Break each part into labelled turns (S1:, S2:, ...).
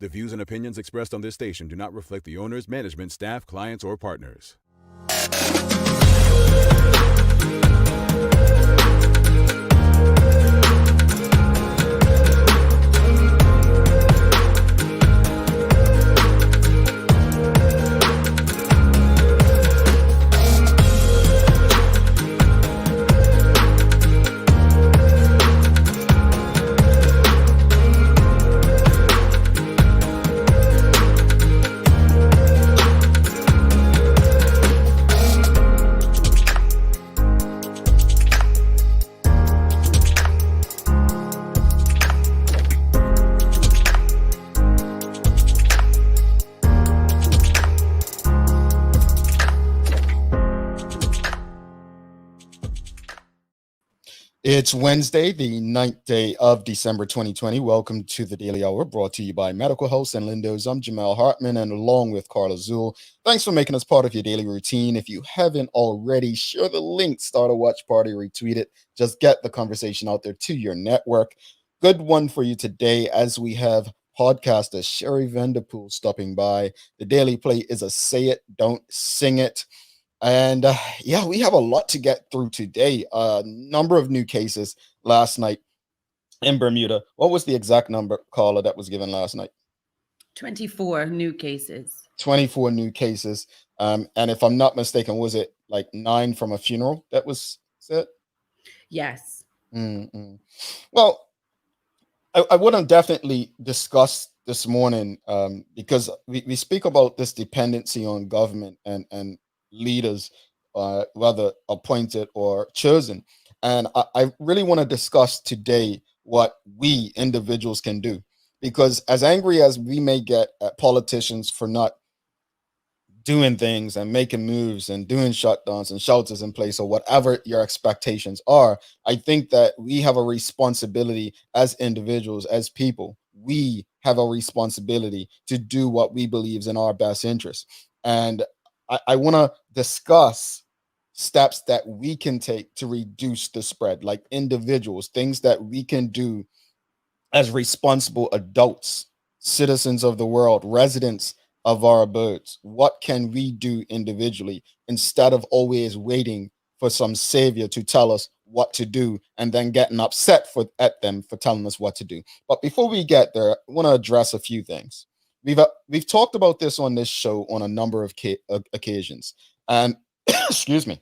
S1: The views and opinions expressed on this station do not reflect the owners, management, staff, clients, or partners.
S2: It's Wednesday, the 9th day of December 2020. Welcome to the Daily Hour, brought to you by Medical House and Lindos. I'm Jamel Hartman, and along with Carla Zool. Thanks for making us part of your daily routine. If you haven't already, share the link, start a watch party, retweet it. Just get the conversation out there to your network. Good one for you today, as we have podcaster Sherri Vanderpool stopping by. The Daily Play is a say it, don't sing it. And we have a lot to get through today. A number of new cases last night in Bermuda. What was the exact number, Carla, that was given last night?
S3: 24 new cases.
S2: 24 new cases. And if I'm not mistaken, was it like 9 from a funeral that was said?
S3: Yes.
S2: Well, I want to definitely discuss this morning because we speak about this dependency on government and leaders, whether appointed or chosen. And I really want to discuss today what we individuals can do, because as angry as we may get at politicians for not doing things and making moves and doing shutdowns and shelters in place or whatever your expectations are, I think that we have a responsibility as individuals, as people. We have a responsibility to do what we believe is in our best interest. And I want to discuss steps that we can take to reduce the spread, like individuals, things that we can do as responsible adults, citizens of the world, residents of our abodes. What can we do individually instead of always waiting for some savior to tell us what to do and then getting upset at them for telling us what to do? But before we get there, I want to address a few things. We've talked about this on this show on a number of occasions, and excuse me,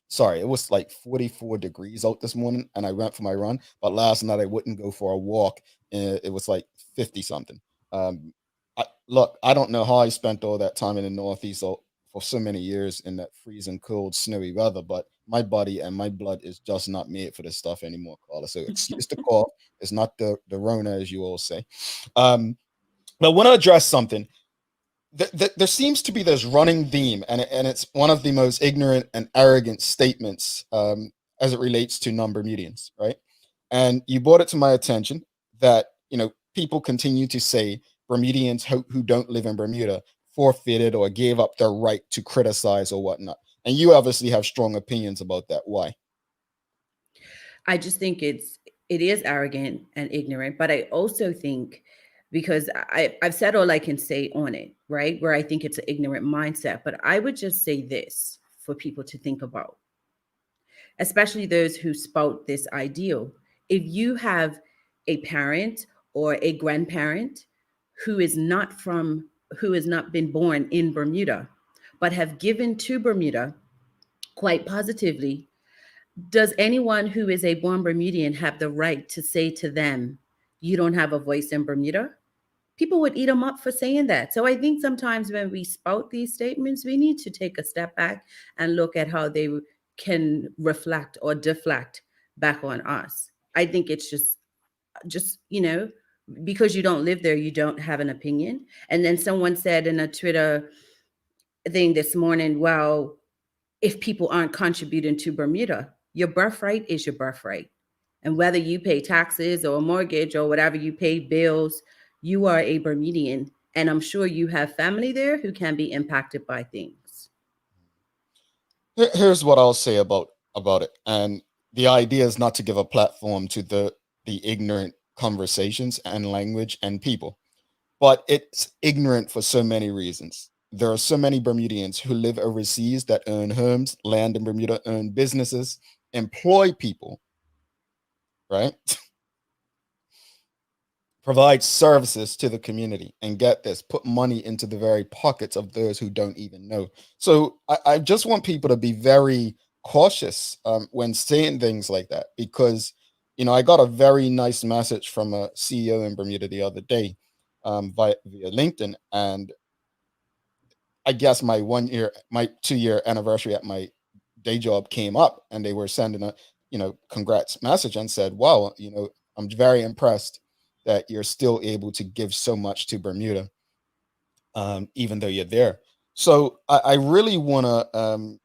S2: sorry, it was like 44 degrees out this morning, and I went for my run. But last night I wouldn't go for a walk, and it was like 50 something. I don't know how I spent all that time in the Northeast for so many years in that freezing, cold, snowy weather, but my body and my blood is just not made for this stuff anymore, Carla. So excuse the cough. It's not the Rona, as you all say. But I want to address something. There seems to be this running theme, and it's one of the most ignorant and arrogant statements as it relates to non-Bermudians, right? And you brought it to my attention that, people continue to say Bermudians who don't live in Bermuda forfeited or gave up their right to criticize or whatnot. And you obviously have strong opinions about that. Why?
S3: I just think it is arrogant and ignorant, but I also think, because I've said all I can say on it, right? Where I think it's an ignorant mindset. But I would just say this for people to think about, especially those who spout this ideal. If you have a parent or a grandparent who has not been born in Bermuda, but have given to Bermuda quite positively, does anyone who is a born Bermudian have the right to say to them, you don't have a voice in Bermuda? People would eat them up for saying that. So I think sometimes when we spout these statements, we need to take a step back and look at how they can reflect or deflect back on us. I think it's just because you don't live there, you don't have an opinion. And then someone said in a Twitter thing this morning, well, if people aren't contributing to Bermuda, your birthright is your birthright. And whether you pay taxes or a mortgage or whatever you pay bills, you are a Bermudian. And I'm sure you have family there who can be impacted by things.
S2: Here's what I'll say about it. And the idea is not to give a platform to the ignorant conversations and language and people. but it's ignorant for so many reasons. There are so many Bermudians who live overseas that own homes, land in Bermuda, own businesses, employ people, right? Provide services to the community, and get this, put money into the very pockets of those who don't even know. So I just want people to be very cautious when saying things like that, because I got a very nice message from a CEO in Bermuda the other day, via LinkedIn, and I guess my 2 year anniversary at my day job came up, and they were sending a, congrats message, and said, wow, I'm very impressed that you're still able to give so much to Bermuda, even though you're there. So I really want to,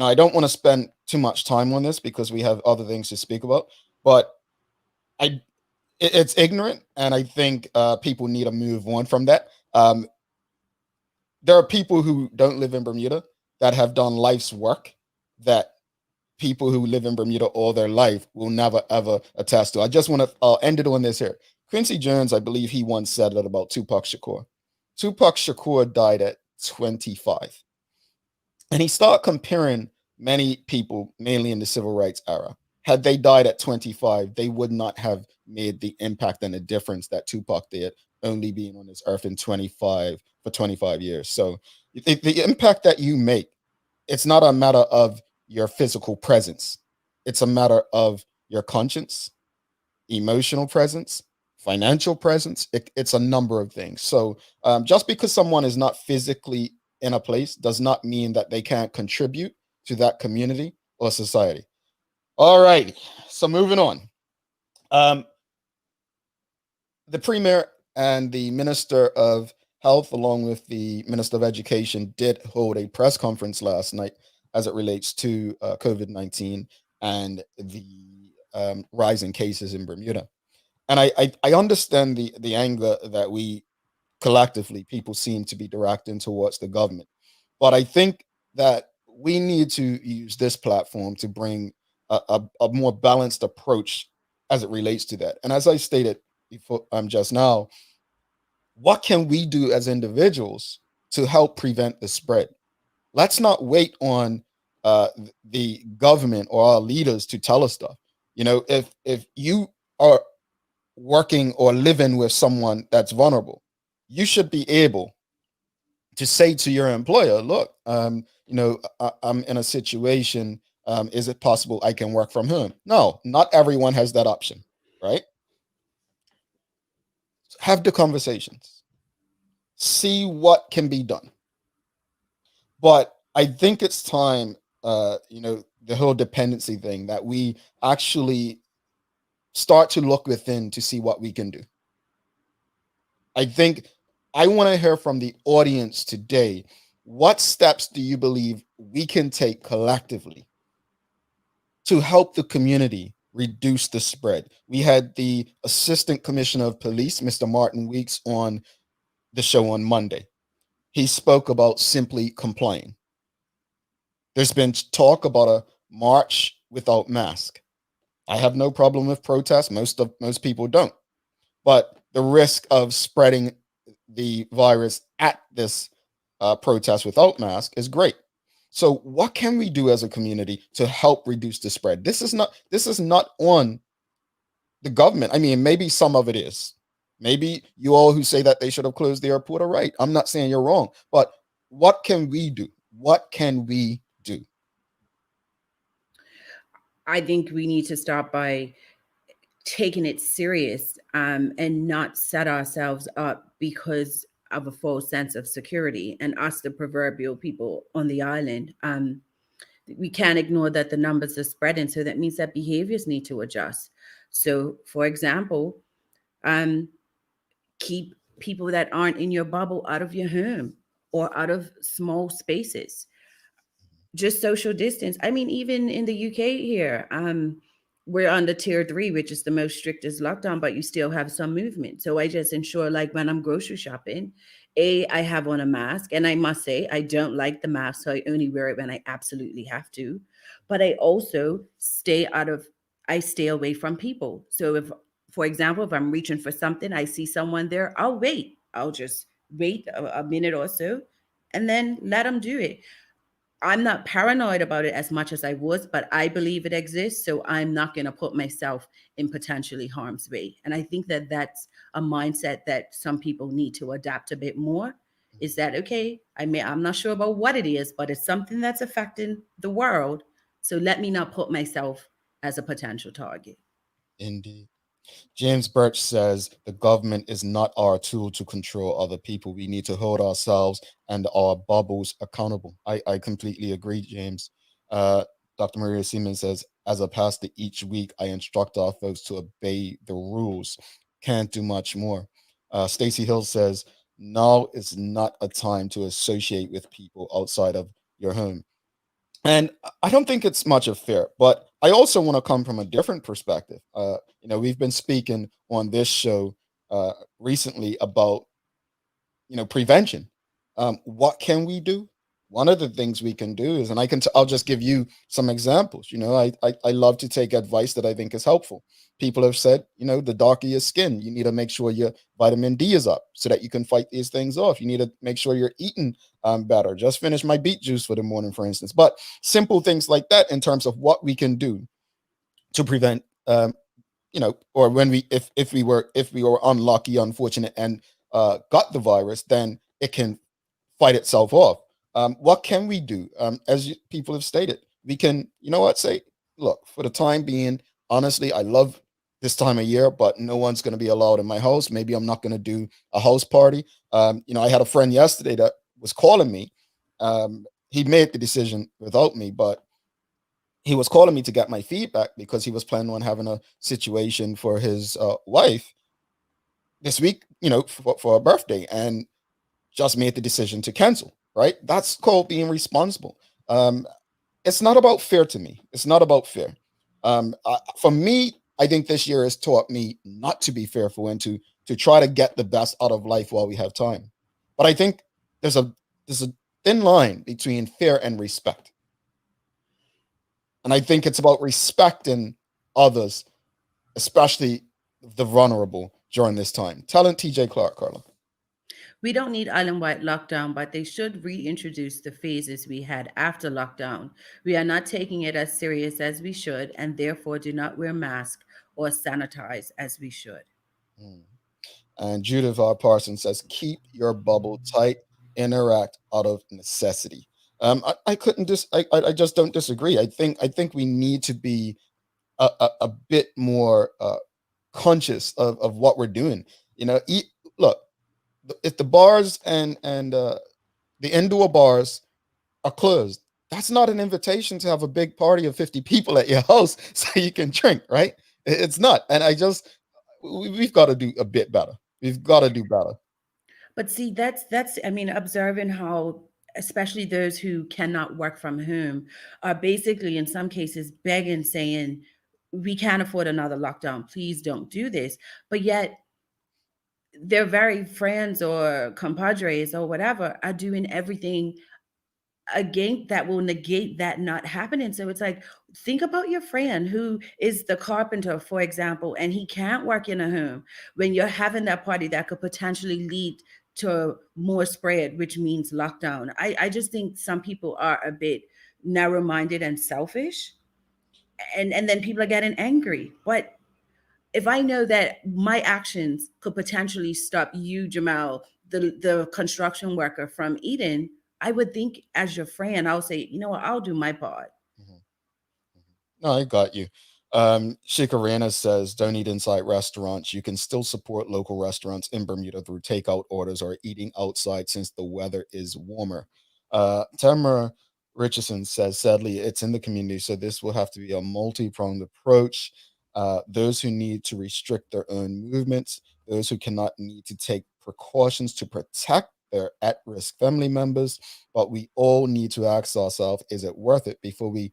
S2: I don't want to spend too much time on this because we have other things to speak about, but I, it's ignorant. And I think people need to move on from that. There are people who don't live in Bermuda that have done life's work that people who live in Bermuda all their life will never ever attest to. I just want to end it on this here. Quincy Jones, I believe he once said that about Tupac Shakur. Tupac Shakur died at 25. And he started comparing many people, mainly in the civil rights era. Had they died at 25, they would not have made the impact and the difference that Tupac did, only being on this earth in 25 for 25 years. So the impact that you make, it's not a matter of your physical presence. It's a matter of your conscience, emotional presence, financial presence. It's a number of things. So just because someone is not physically in a place does not mean that they can't contribute to that community or society. All right. So moving on. Um, the premier and the minister of health, along with the minister of education, did hold a press conference last night as it relates to COVID-19 and the rising cases in Bermuda. And I understand the anger that we collectively people seem to be directing towards the government, but I think that we need to use this platform to bring a more balanced approach as it relates to that. And as I stated before, just now, what can we do as individuals to help prevent the spread? Let's not wait on the government or our leaders to tell us stuff. If you are working or living with someone that's vulnerable, you should be able to say to your employer, look, I'm in a situation. Is it possible I can work from home? No, not everyone has that option, right? Have the conversations, see what can be done. But I think it's time, the whole dependency thing, that we actually start to look within to see what we can do. I think I want to hear from the audience today. What steps do you believe we can take collectively to help the community reduce the spread? We had the Assistant Commissioner of Police, Mr. Martin Weeks, on the show on Monday. He spoke about simply complying. There's been talk about a march without mask. I have no problem with protests. Most people don't. But the risk of spreading the virus at this protest without mask is great. So what can we do as a community to help reduce the spread? This is not on the government. I mean, maybe some of it is. Maybe you all who say that they should have closed the airport are right. I'm not saying you're wrong, but what can we do? What can we do?
S3: I think we need to start by taking it serious, and not set ourselves up because of a false sense of security and us, the proverbial people on the island. We can't ignore that the numbers are spreading. So that means that behaviors need to adjust. So, for example, um, keep people that aren't in your bubble out of your home or out of small spaces. Just social distance. I mean, even in the UK here, we're under tier 3, which is the most strictest lockdown, but you still have some movement. So I just ensure, like when I'm grocery shopping, I have on a mask, and I must say I don't like the mask, so I only wear it when I absolutely have to. But I also I stay away from people. So if For example, if I'm reaching for something, I see someone there, I'll wait. I'll just wait a minute or so and then let them do it. I'm not paranoid about it as much as I was, but I believe it exists. So I'm not going to put myself in potentially harm's way. And I think that that's a mindset that some people need to adapt a bit more. Is that okay? I'm not sure about what it is, but it's something that's affecting the world. So let me not put myself as a potential target.
S2: Indeed. James Birch says the government is not our tool to control other people. We need to hold ourselves and our bubbles accountable. I completely agree, James. Uh, Dr. Maria Siemens says, as a pastor, each week I instruct our folks to obey the rules. Can't do much more. Stacy Hill says, now is not a time to associate with people outside of your home. And I don't think it's much of fear, but I also want to come from a different perspective. We've been speaking on this show recently about prevention. What can we do? One of the things we can do is, and I'll just give you some examples. I love to take advice that I think is helpful. People have said, the darker your skin, you need to make sure your vitamin D is up so that you can fight these things off. You need to make sure you're eating better. Just finish my beet juice for the morning, for instance. But simple things like that in terms of what we can do to prevent or when we if we were unlucky, unfortunate, and got the virus, then it can fight itself off. What can we do? As people have stated, we can, say, look, for the time being, honestly, I love this time of year, but no one's going to be allowed in my house. Maybe I'm not going to do a house party. I had a friend yesterday that was calling me. He made the decision without me, but he was calling me to get my feedback because he was planning on having a situation for his wife this week, for a birthday, and just made the decision to cancel. Right? That's called being responsible. It's not about fear to me. It's not about fear. For me, I think this year has taught me not to be fearful and to try to get the best out of life while we have time. But I think there's a thin line between fear and respect. And I think it's about respecting others, especially the vulnerable during this time. Talent TJ Clark, Carla.
S3: We don't need island-wide lockdown, but they should reintroduce the phases we had after lockdown. We are not taking it as serious as we should, and therefore do not wear masks or sanitize as we should.
S2: Mm. And Judith R. Parsons says, keep your bubble tight, interact out of necessity. I couldn't I just don't disagree. I think we need to be a bit more conscious of what we're doing. Look, if the bars and the indoor bars are closed, that's not an invitation to have a big party of 50 people at your house so you can drink, right? It's not. And we've got to do a bit better. We've got to do better.
S3: But see, that's I mean, observing how especially those who cannot work from home are basically in some cases begging, saying, we can't afford another lockdown. Please don't do this. But yet their very friends or compadres or whatever are doing everything again that will negate that not happening. So it's like, think about your friend who is the carpenter, for example, and he can't work in a home. When you're having that party that could potentially lead to more spread, which means lockdown. I just think some people are a bit narrow-minded and selfish, and then people are getting angry. But if I know that my actions could potentially stop you, Jamal, the construction worker, from eating, I would think as your friend, I'll say, you know what, I'll do my part.
S2: Mhm. No, I got you. Shikarana says, don't eat inside restaurants. You can still support local restaurants in Bermuda through takeout orders or eating outside since the weather is warmer. Tamara Richardson says, sadly, it's in the community, so this will have to be a multi-pronged approach. Those who need to restrict their own movements, those who cannot need to take precautions to protect their at-risk family members, but we all need to ask ourselves, is it worth it before we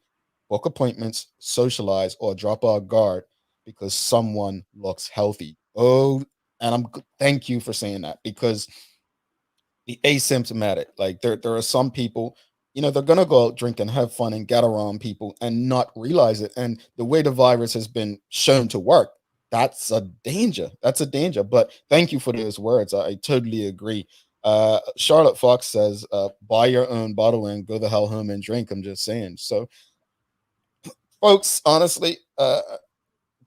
S2: book appointments, socialize, or drop our guard because someone looks healthy? Oh, and thank you for saying that, because the asymptomatic, like there are some people, they're gonna go out, drink, and have fun and get around people and not realize it. And the way the virus has been shown to work, that's a danger. That's a danger. But thank you for those words. I totally agree. Charlotte Fox says, buy your own bottle and go the hell home and drink. I'm just saying. So, folks, honestly,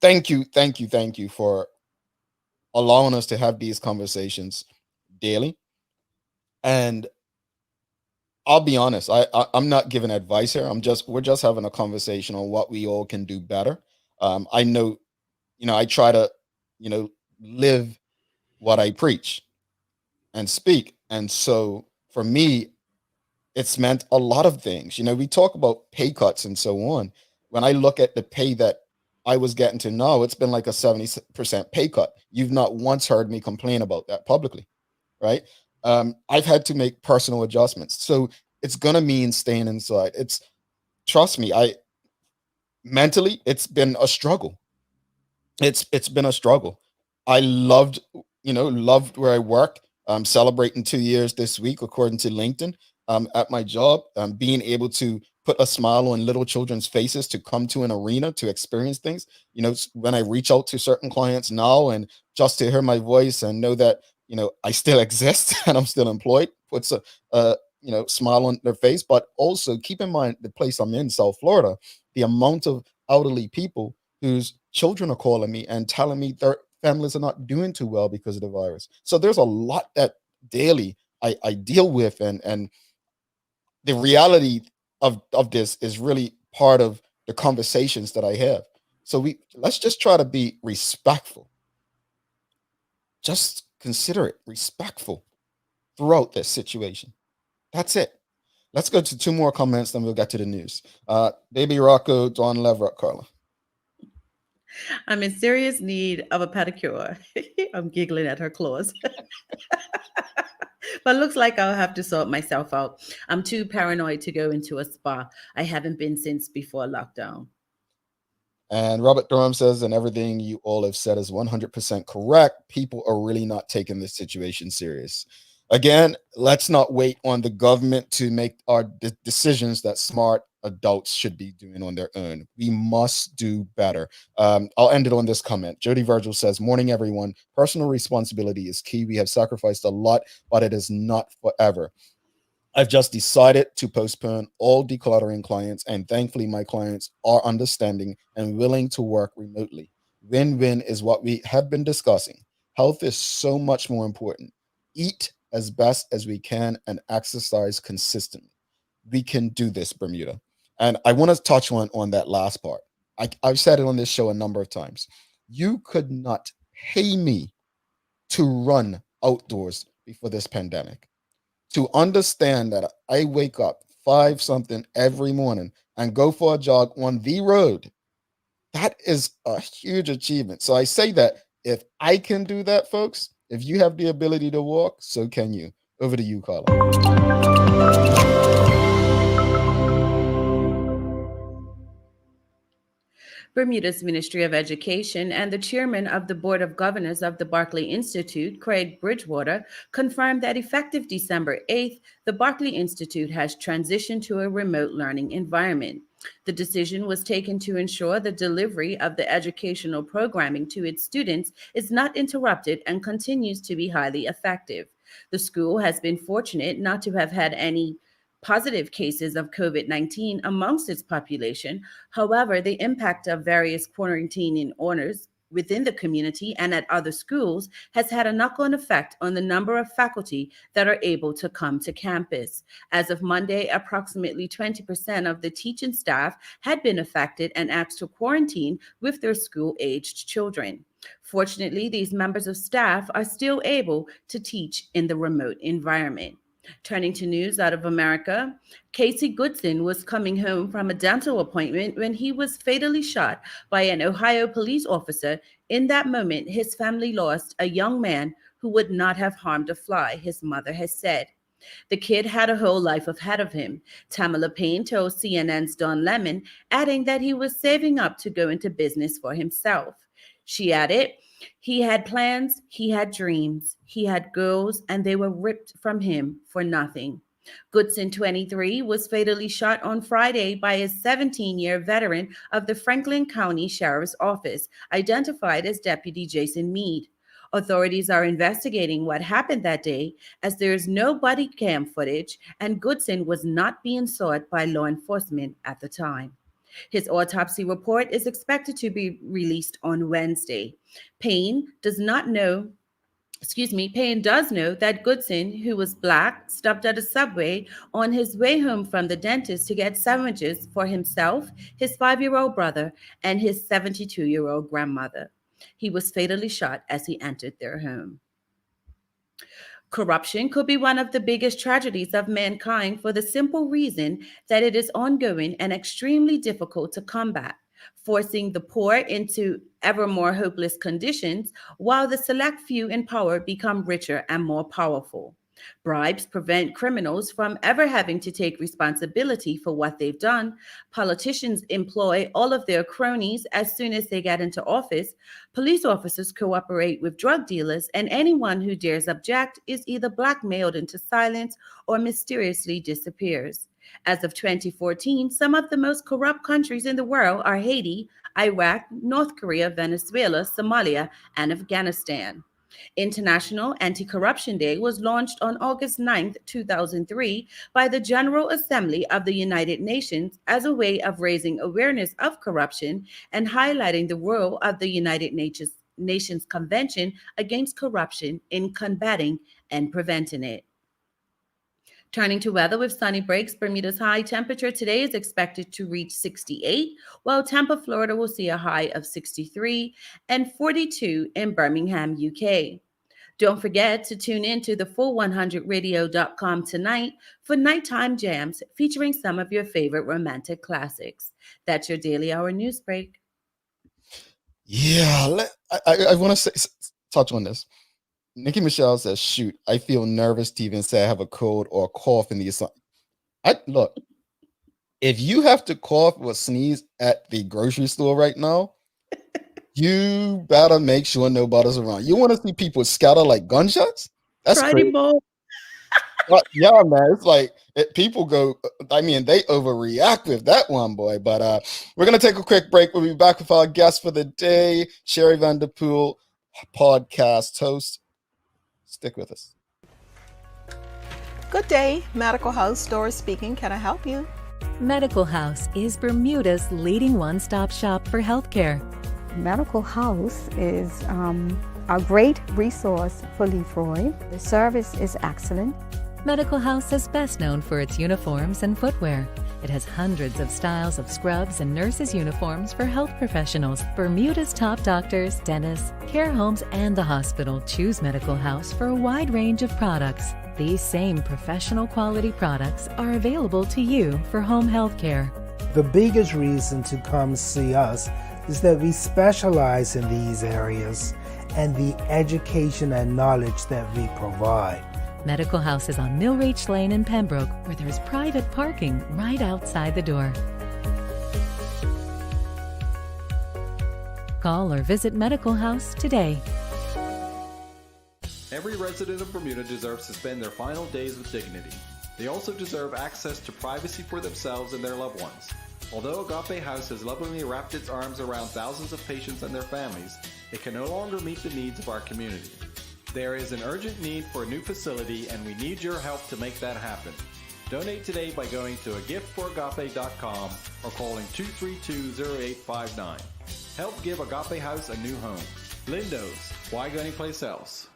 S2: thank you for allowing us to have these conversations daily. And I'll be honest, I'm not giving advice here. We're just having a conversation on what we all can do better. I know, I try to, you know, live what I preach and speak. And so for me, it's meant a lot of things. We talk about pay cuts and so on. When I look at the pay that I was getting to now, it's been like a 70% pay cut. You've not once heard me complain about that publicly, right? I've had to make personal adjustments. So it's gonna mean staying inside. Trust me, I mentally it's been a struggle. It's been a struggle. I loved where I work. I'm celebrating 2 years this week, according to LinkedIn. At my job, being able to put a smile on little children's faces to come to an arena to experience things. When I reach out to certain clients now, and just to hear my voice and know that I still exist and I'm still employed, puts a smile on their face. But also keep in mind the place I'm in, South Florida, the amount of elderly people whose children are calling me and telling me their families are not doing too well because of the virus. So there's a lot that daily I deal with, and the reality of this is really part of the conversations that I have. So let's just try to be respectful. Just consider it respectful throughout this situation. That's it. Let's go to two more comments, then we'll get to the news. Baby Rocco, Don Leverett, Carla.
S3: I'm in serious need of a pedicure. I'm giggling at her claws. But looks like I'll have to sort myself out. I'm too paranoid to go into a spa. I haven't been since before lockdown.
S2: And Robert Durham says, and everything you all have said is 100% correct. People are really not taking this situation serious. Again, let's not wait on the government to make our decisions that smart adults should be doing on their own. We must do better. I'll end it on this comment. Jody Virgil says, morning, everyone. Personal responsibility is key. We have sacrificed a lot, but it is not forever. I've just decided to postpone all decluttering clients, and thankfully, my clients are understanding and willing to work remotely. Win win is what we have been discussing. Health is so much more important. Eat as best as we can and exercise consistently. We can do this, Bermuda. And I want to touch on that last part. I've said it on this show a number of times. You could not pay me to run outdoors before this pandemic, to understand that I wake up 5 something every morning and go for a jog on the road. That is a huge achievement. So I say that if I can do that, folks, if you have the ability to walk, so can you. Over to you, Carla.
S3: Bermuda's Ministry of Education and the chairman of the Board of Governors of the Barclay Institute, Craig Bridgewater, confirmed that effective December 8th, the Barclay Institute has transitioned to a remote learning environment. The decision was taken to ensure the delivery of the educational programming to its students is not interrupted and continues to be highly effective. The school has been fortunate not to have had any positive cases of COVID 19 amongst its population. However, the impact of various quarantining orders within the community and at other schools has had a knock on effect on the number of faculty that are able to come to campus. As of Monday, approximately 20% of the teaching staff had been affected and asked to quarantine with their school aged children. Fortunately, these members of staff are still able to teach in the remote environment. Turning to news out of America, Casey Goodson was coming home from a dental appointment when he was fatally shot by an Ohio police officer. In that moment, his family lost a young man who would not have harmed a fly, his mother has said. The kid had a whole life ahead of him, Tamala Payne told CNN's Don Lemon, adding that he was saving up to go into business for himself. She added, he had plans, he had dreams, he had goals, and they were ripped from him for nothing. Goodson, 23, was fatally shot on Friday by a 17-year veteran of the Franklin County Sheriff's Office, identified as Deputy Jason Mead. Authorities are investigating what happened that day, as there is no body cam footage and Goodson was not being sought by law enforcement at the time. His autopsy report is expected to be released on Wednesday. Payne does not know Payne does know that Goodson, who was black, stopped at a Subway on his way home from the dentist to get sandwiches for himself, his 5-year-old brother, and his 72-year-old grandmother. He was fatally shot as he entered their home. Corruption could be one of the biggest tragedies of mankind for the simple reason that it is ongoing and extremely difficult to combat, forcing the poor into ever more hopeless conditions while the select few in power become richer and more powerful. Bribes prevent criminals from ever having to take responsibility for what they've done. Politicians employ all of their cronies as soon as they get into office. Police officers cooperate with drug dealers, and anyone who dares object is either blackmailed into silence or mysteriously disappears. As of 2014, some of the most corrupt countries in the world are Haiti, Iraq, North Korea, Venezuela, Somalia, and Afghanistan. International Anti-Corruption Day was launched on August 9, 2003 by the General Assembly of the United Nations as a way of raising awareness of corruption and highlighting the role of the United Nations Convention Against Corruption in combating and preventing it. Turning to weather with sunny breaks, Bermuda's high temperature today is expected to reach 68, while Tampa, Florida will see a high of 63 and 42 in Birmingham, UK. Don't forget to tune in to the full100radio.com tonight for nighttime jams featuring some of your favorite romantic classics. That's your Daily Hour news break.
S2: Yeah, I want to touch on this. Nikki Michelle says, shoot, I feel nervous to even say I have a cold or a cough in the assignment. Look, if you have to cough or sneeze at the grocery store right now, you better make sure nobody's around. You want to see people scatter like gunshots? That's
S3: Friday
S2: crazy. Yeah, man, it's like people go. I mean, they overreact with that one, boy. But we're gonna take a quick break. We'll be back with our guest for the day, Sherri Vanderpool, podcast host. Stick with us.
S4: Good day, Medical House Doris speaking. Can I help you?
S5: Medical House is Bermuda's leading one-stop shop for healthcare.
S6: Medical House is a great resource for Lefroy. The service is excellent.
S5: Medical House is best known for its uniforms and footwear. It has hundreds of styles of scrubs and nurses' uniforms for health professionals. Bermuda's top doctors, dentists, care homes, and the hospital choose Medical House for a wide range of products. These same professional quality products are available to you for home health care.
S7: The biggest reason to come see us is that we specialize in these areas and the education and knowledge that we provide.
S5: Medical House is on Millreach Lane in Pembroke, where there's private parking right outside the door. Call or visit Medical House today.
S8: Every resident of Bermuda deserves to spend their final days with dignity. They also deserve access to privacy for themselves and their loved ones. Although Agape House has lovingly wrapped its arms around thousands of patients and their families, it can no longer meet the needs of our community. There is an urgent need for a new facility, and we need your help to make that happen. Donate today by going to agiftforagape.com or calling 232-0859. Help give Agape House a new home. Lindo's, why go anyplace else?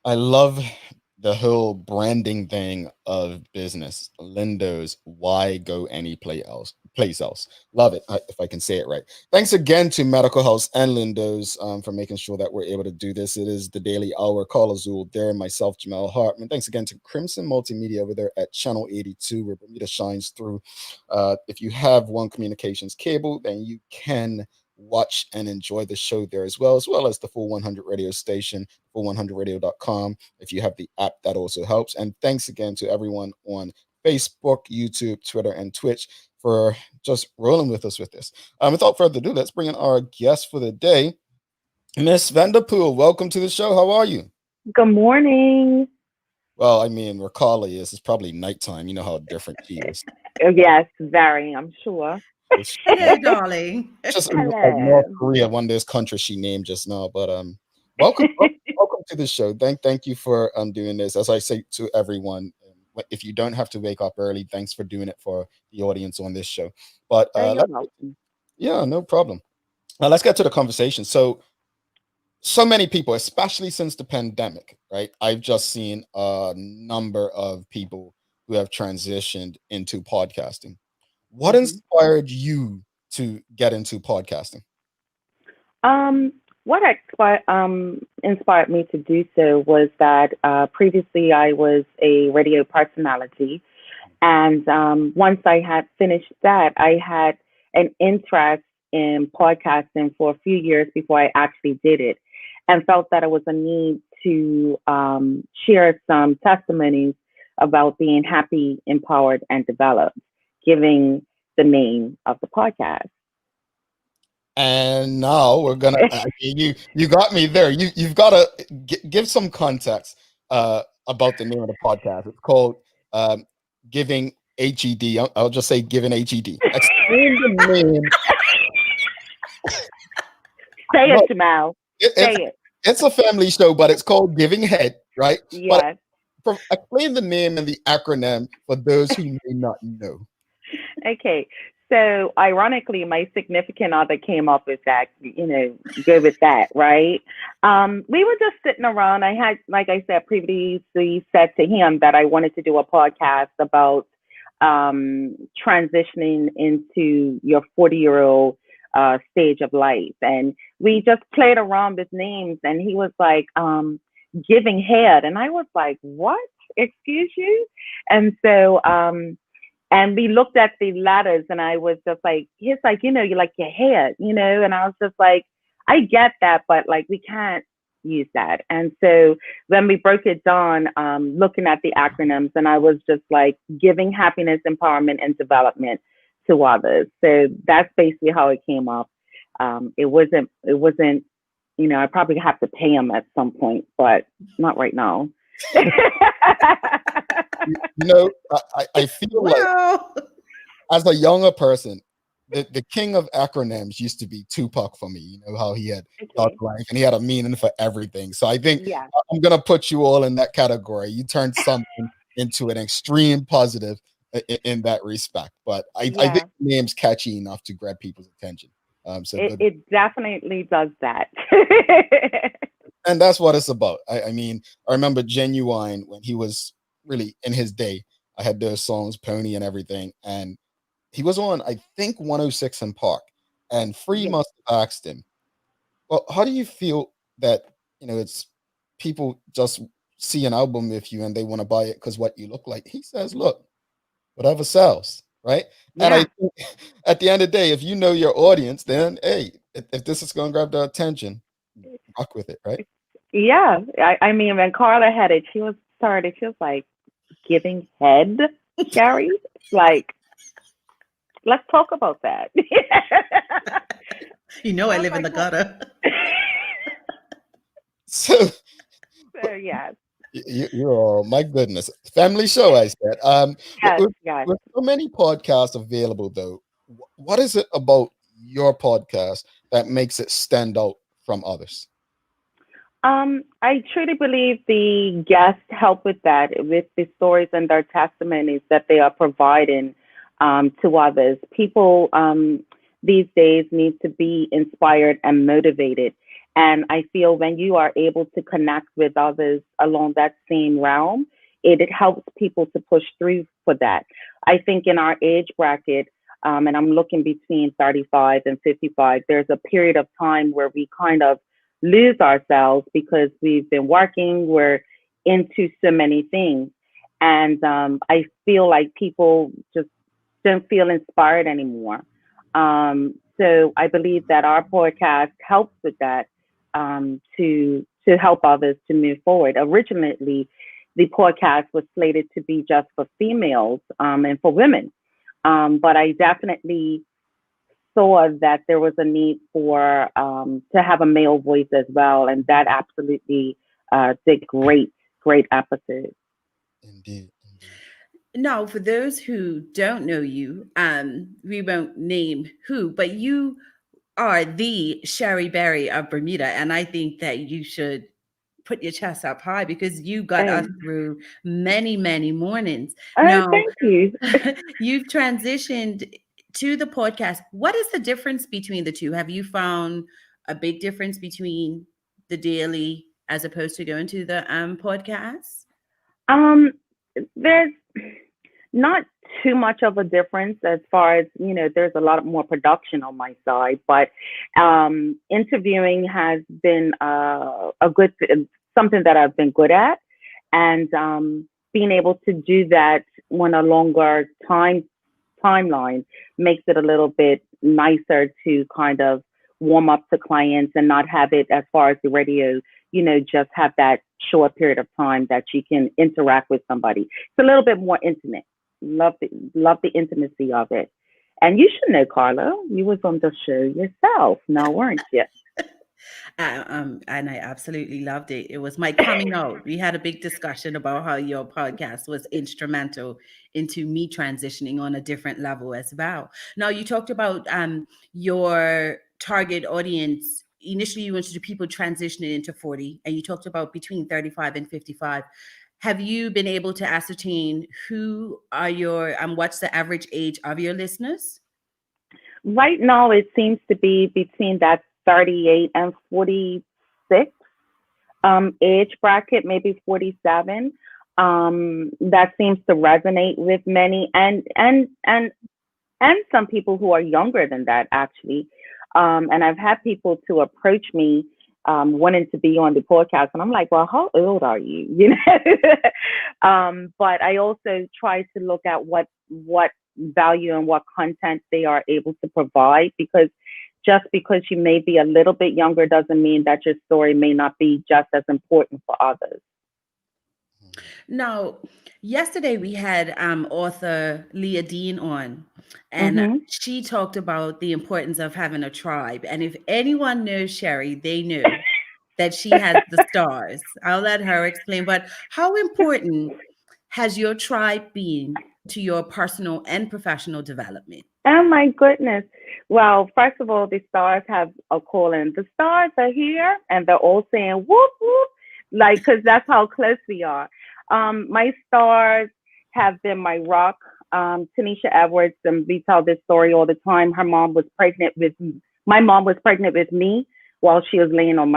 S2: I love the whole branding thing of business. Lindo's, why go any place else? Love it, if I can say it right. Thanks again to Medical House and Lindo's for making sure that we're able to do this. It is the Daily Hour. Carl Azul there, myself, Jamal Hartman. Thanks again to Crimson Multimedia over there at Channel 82, where Bermuda shines through. If you have One Communications cable, then you can watch and enjoy the show there as well as the Full 100 radio station, full100radio.com. If you have the app, that also helps. And thanks again to everyone on Facebook, YouTube, Twitter, and Twitch for just rolling with us with this. Without further ado, let's bring in our guest for the day, Miss Vanderpool. Welcome to the show. How are you?
S9: Good morning.
S2: Well, I mean, where Carla is, it's probably nighttime. You know how different she is.
S9: Yes, very, I'm sure.
S2: It's
S3: Hello, darling.
S2: just in like North
S9: Hello.
S2: Korea, one of those countries she named just now. But welcome to the show. Thank you for doing this. As I say to everyone, if you don't have to wake up early, thanks for doing it for the audience on this show. But
S9: Oh, you're welcome.
S2: yeah, no problem. Now let's get to the conversation. So many people, especially since the pandemic, right? I've just seen a number of people who have transitioned into podcasting. What inspired you to get into podcasting?
S9: What inspired me to do so was that previously I was a radio personality. And once I had finished that, I had an interest in podcasting for a few years before I actually did it, and felt that it was a need to share some testimonies about being happy, empowered, and developed, giving the name of the podcast.
S2: And now we're gonna you got me there. You've got to give some context about the name of the podcast. It's called Giving HED. I'll just say Giving HED. Explain the name.
S9: Say it, Jamal. Say it.
S2: It's a family show, but it's called Giving Head, right?
S9: Yes.
S2: But explain the name and the acronym for those who may not know.
S9: Okay. So ironically, my significant other came up with that, go with that, right? We were just sitting around. I had, like I said previously, said to him that I wanted to do a podcast about transitioning into your 40-year-old stage of life. And we just played around with names, and he was like, Giving Head. And I was like, what? Excuse you? And so, and we looked at the letters, and I was just like, he's like, you like your head, and I was just like, I get that, but like, we can't use that. And so when we broke it down, looking at the acronyms, and I was just like, giving happiness, empowerment, and development to others. So that's basically how it came up. It wasn't, I probably have to pay him at some point, but not right now.
S2: I feel like as a younger person, the king of acronyms used to be Tupac for me. You know how he had thought life and he had a meaning for everything. So I think I'm gonna put you all in that category. You turned something into an extreme positive in that respect. But I think the name's catchy enough to grab people's attention.
S9: It definitely does that.
S2: And that's what it's about. I mean, I remember Genuine when he was really in his day. I had those songs, Pony and everything. And he was on, I think, 106 in Park. And Free must have asked him, well, how do you feel that, it's people just see an album with you and they want to buy it because what you look like? He says, look, whatever sells, right? Yeah. And I think at the end of the day, if you know your audience, then, hey, if this is going to grab their attention, rock with it, right?
S9: Yeah. I mean, when Carla had it, she was like, Giving Head, Sherri? Like, let's talk about that.
S3: I live in the gutter.
S2: So
S9: yes.
S2: You're my goodness. Family show, I said.
S9: Yes.
S2: With so many podcasts available, though, what is it about your podcast that makes it stand out from others?
S9: I truly believe the guests help with that, with the stories and their testimonies that they are providing to others. People these days need to be inspired and motivated. And I feel when you are able to connect with others along that same realm, it helps people to push through for that. I think in our age bracket, and I'm looking between 35 and 55, there's a period of time where we kind of lose ourselves because we've been working, we're into so many things. And I feel like people just don't feel inspired anymore. So I believe that our podcast helps with that, to help others to move forward. Originally, the podcast was slated to be just for females and for women. But I definitely saw that there was a need for to have a male voice as well, and that absolutely did great episodes.
S2: Indeed.
S3: Now, for those who don't know you, we won't name who, but you are the Sherri Berry of Bermuda, and I think that you should put your chest up high because you got us
S9: Oh,
S3: through many, many mornings.
S9: oh,
S3: Now,
S9: thank you.
S3: you've transitioned to the podcast. What is the difference between the two? Have you found a big difference between the daily as opposed to going to the podcast?
S9: Um, there's not too much of a difference as far as, there's a lot more production on my side, but interviewing has been something that I've been good at, and being able to do that on a longer timeline makes it a little bit nicer to kind of warm up to clients and not have it as far as the radio, just have that short period of time that you can interact with somebody. It's a little bit more intimate. Love the intimacy of it. And you should know, Carla, you was on the show yourself, now weren't you?
S3: And I absolutely loved it. It was my coming out. We had a big discussion about how your podcast was instrumental into me transitioning on a different level as well. Now, you talked about your target audience. Initially, you wanted to people transitioning into 40, and you talked about between 35 and 55. Have you been able to ascertain who are your what's the average age of your listeners?
S9: Right now, it seems to be between that 38 and 46 age bracket, maybe 47. That seems to resonate with many, and some people who are younger than that, actually. And I've had people to approach me wanting to be on the podcast, and I'm like, well, how old are you? But I also try to look at what value and what content they are able to provide, because just because you may be a little bit younger doesn't mean that your story may not be just as important for others.
S3: Now, yesterday we had author Leah Dean on, and she talked about the importance of having a tribe. And if anyone knows Sherri, they know that she has the stars. I'll let her explain. But how important has your tribe been to your personal and professional development?
S9: Oh my goodness. Well, first of all, the stars have a calling. The stars are here, and they're all saying whoop whoop, like, because that's how close we are. My stars have been my rock. Tanisha Edwards, and we tell this story all the time. My mom was pregnant with me while she was laying on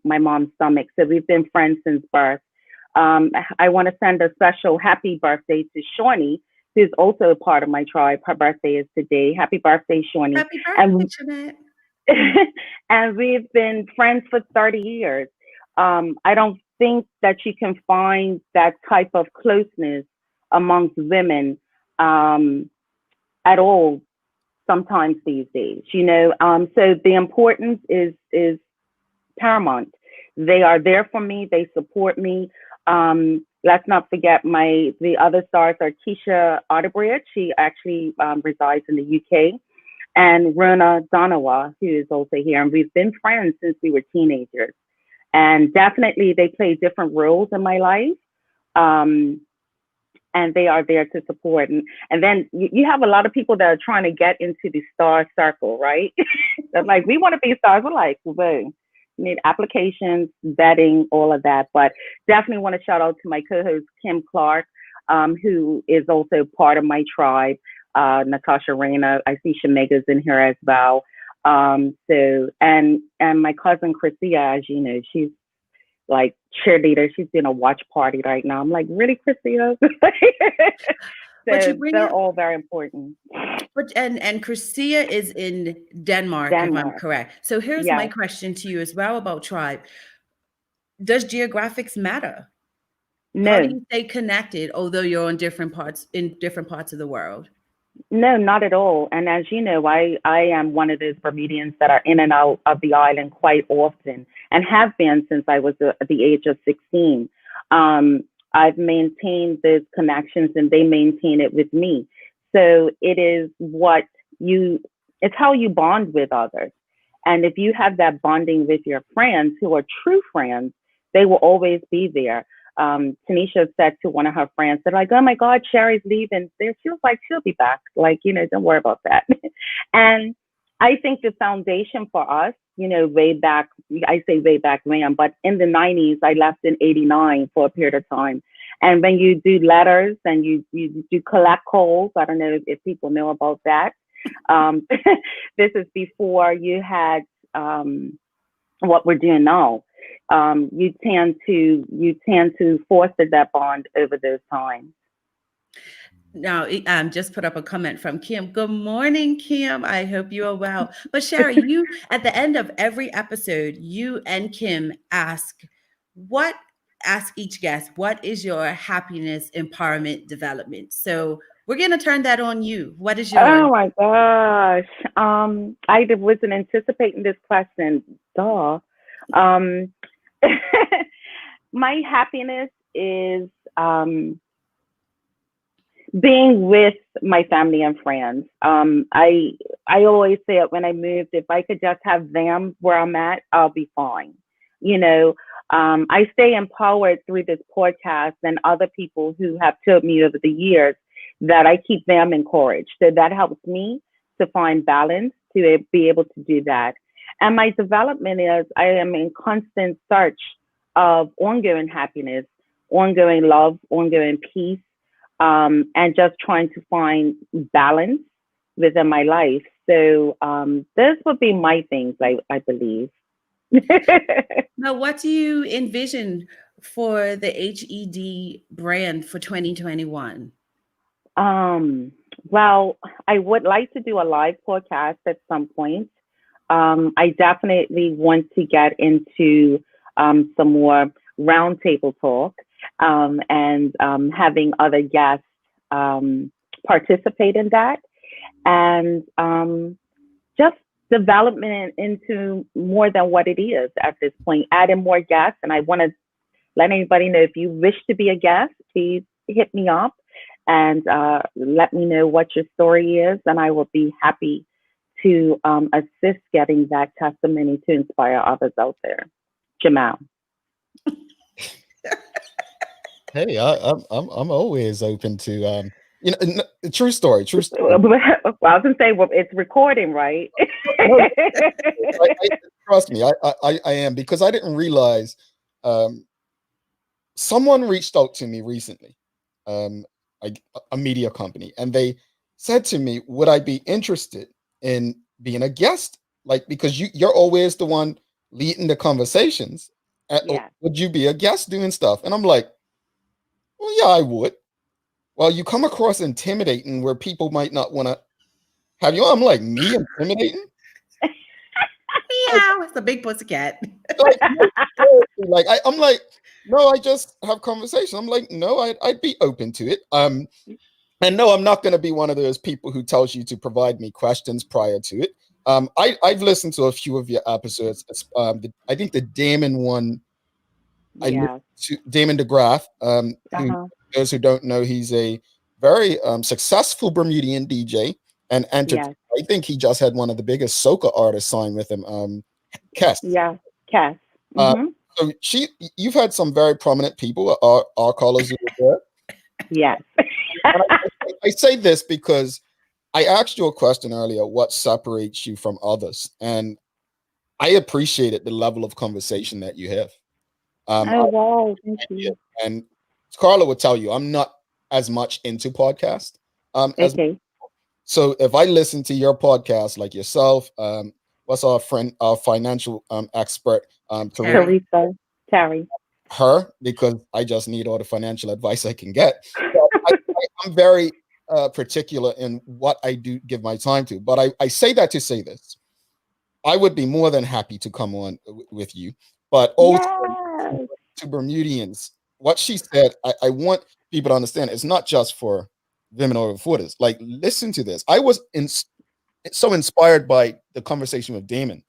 S9: my mom's stomach. So we've been friends since birth. I want to send a special happy birthday to Shawnee, who's also a part of my tribe. Her birthday is today. Happy birthday, Shawnee.
S3: Happy birthday, Jeanette.
S9: And we've been friends for 30 years. I don't think that you can find that type of closeness amongst women at all sometimes these days, so the importance is paramount. They are there for me. They support me. Let's not forget the other stars are Keisha Audibridge. She actually resides in the UK, and Rona Donawa, who is also here. And we've been friends since we were teenagers. And definitely they play different roles in my life. And they are there to support. And then you have a lot of people that are trying to get into the star circle, right? They're like, we want to be stars. We're like, boom. You need applications, vetting, all of that. But definitely want to shout out to my co-host, Kim Clark, who is also part of my tribe. Natasha Reyna, I see Shamega's in here as well. And my cousin Chrisia, as you know, she's like cheerleader. She's doing a watch party right now. I'm like, really, Chrisia? So they're all very important.
S3: But and Chrisia is in Denmark, if I'm correct. So here's my question to you as well about tribe. Does geographics matter?
S9: No.
S3: How do you stay connected, although you're in different parts of the world?
S9: No, not at all. And as you know, I am one of those Bermudians that are in and out of the island quite often, and have been since I was at the age of 16. I've maintained those connections, and they maintain it with me. So it is it's how you bond with others. And if you have that bonding with your friends who are true friends, they will always be there. Tanisha said to one of her friends, they're like, "Oh my God, Sherri's leaving." She was like, "She'll be back. Like, don't worry about that." And I think the foundation for us, way back, I say way back when, but in the 90s, I left in 89 for a period of time. And when you do letters and you do collect calls, I don't know if people know about that. This is before you had what we're doing now. You tend to foster that bond over those times.
S3: Now, just put up a comment from Kim. Good morning, Kim. I hope you are well. But Sherri, you at the end of every episode, you and Kim ask each guest, what is your happiness, empowerment, development? So we're going to turn that on you. What is yours?
S9: Oh my gosh. I wasn't anticipating this question. Duh. My happiness is being with my family and friends. I always say it when I moved, if I could just have them where I'm at, I'll be fine. I stay empowered through this podcast and other people who have told me over the years that I keep them encouraged. So that helps me to find balance, to be able to do that. And my development is I am in constant search of ongoing happiness, ongoing love, ongoing peace, and just trying to find balance within my life. So those would be my things, I believe.
S3: Now, what do you envision for the HED brand for 2021?
S9: Well, I would like to do a live podcast at some point. I definitely want to get into some more roundtable talk and having other guests participate in that, and just development into more than what it is at this point, adding more guests. And I want to let anybody know, if you wish to be a guest, please hit me up and let me know what your story is, and I will be happy to assist getting that testimony to inspire others out there. Jamal.
S2: Hey, I'm always open to true story.
S9: Well, I was gonna say, well, it's recording, right?
S2: Trust me, I am, because I didn't realize someone reached out to me recently, a media company, and they said to me, would I be interested in being a guest? Like, because you're always the one leading the conversations.
S9: Yeah.
S2: Would you be a guest doing stuff? And I'm like, well, yeah, I would. Well, you come across intimidating where people might not want to have you. I'm like, me intimidating?
S3: Meow, it's a big pussycat.
S2: Like, I'm like, no, I just have conversation. I'm like, no, I'd be open to it. And no, I'm not going to be one of those people who tells you to provide me questions prior to it. I've listened to a few of your episodes. I think the Damon one.
S9: Yeah.
S2: Damon DeGraff. Those who don't know, he's a very successful Bermudian DJ and entertainer. I think he just had one of the biggest soca artists sign with him, Cass.
S9: Yeah, Cass.
S2: So you've had some very prominent people, our callers who were there.
S9: Yes.
S2: I say this because I asked you a question earlier, what separates you from others? And I appreciated the level of conversation that you have.
S9: Wow, thank you.
S2: And Carla would tell you, I'm not as much into podcasts.
S9: Okay.
S2: So if I listen to your podcast, like yourself, what's our friend, our financial expert,
S9: Teresa, Terry.
S2: Her, because I just need all the financial advice I can get. I'm very particular in what I do give my time to. But I say that to say this. I would be more than happy to come on with you. But also to Bermudians, what she said, I want people to understand, it's not just for women over 40s. Like, listen to this. I was so inspired by the conversation with Damon.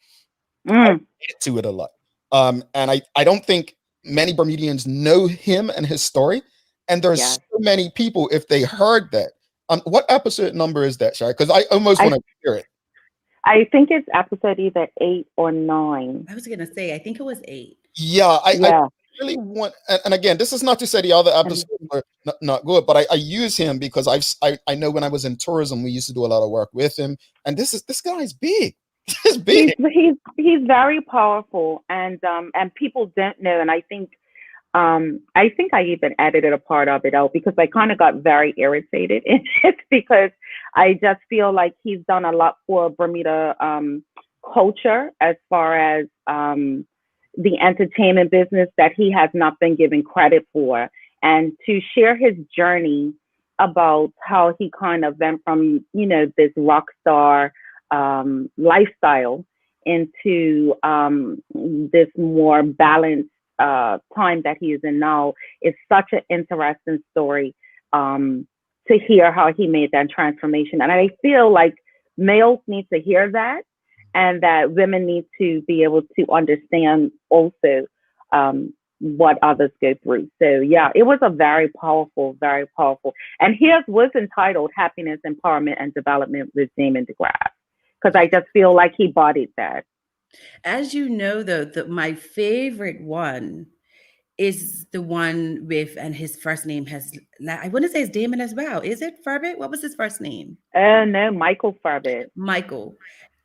S2: I related to it a lot. And I don't think many Bermudians know him and his story. And there's so many people, if they heard that. What episode number is that, Sherri? Because I almost want to hear it.
S9: I think it's episode either 8 or 9.
S3: I was going to say, I think it was 8.
S2: Yeah, really want, and again, this is not to say the other episodes were not good, but I use him because I know when I was in tourism, we used to do a lot of work with him, and this guy's big. He's big.
S9: He's very powerful, and people don't know, and I think I even edited a part of it out because I kind of got very irritated in it because I just feel like he's done a lot for Bermuda culture as far as the entertainment business that he has not been given credit for. And to share his journey about how he kind of went from, this rock star lifestyle into this more balanced time that he is in now is such an interesting story to hear how he made that transformation. And I feel like males need to hear that, and that women need to be able to understand also what others go through. So yeah, it was a very powerful. And his was entitled Happiness, Empowerment, and Development with Damon DeGrasse, because I just feel like he bodied that.
S3: As you know, though, my favorite one is the one with, and his first name has, I want to say it's Damon as well. Is it Furbit? What was his first name?
S9: No, Michael Furbit.
S3: Michael.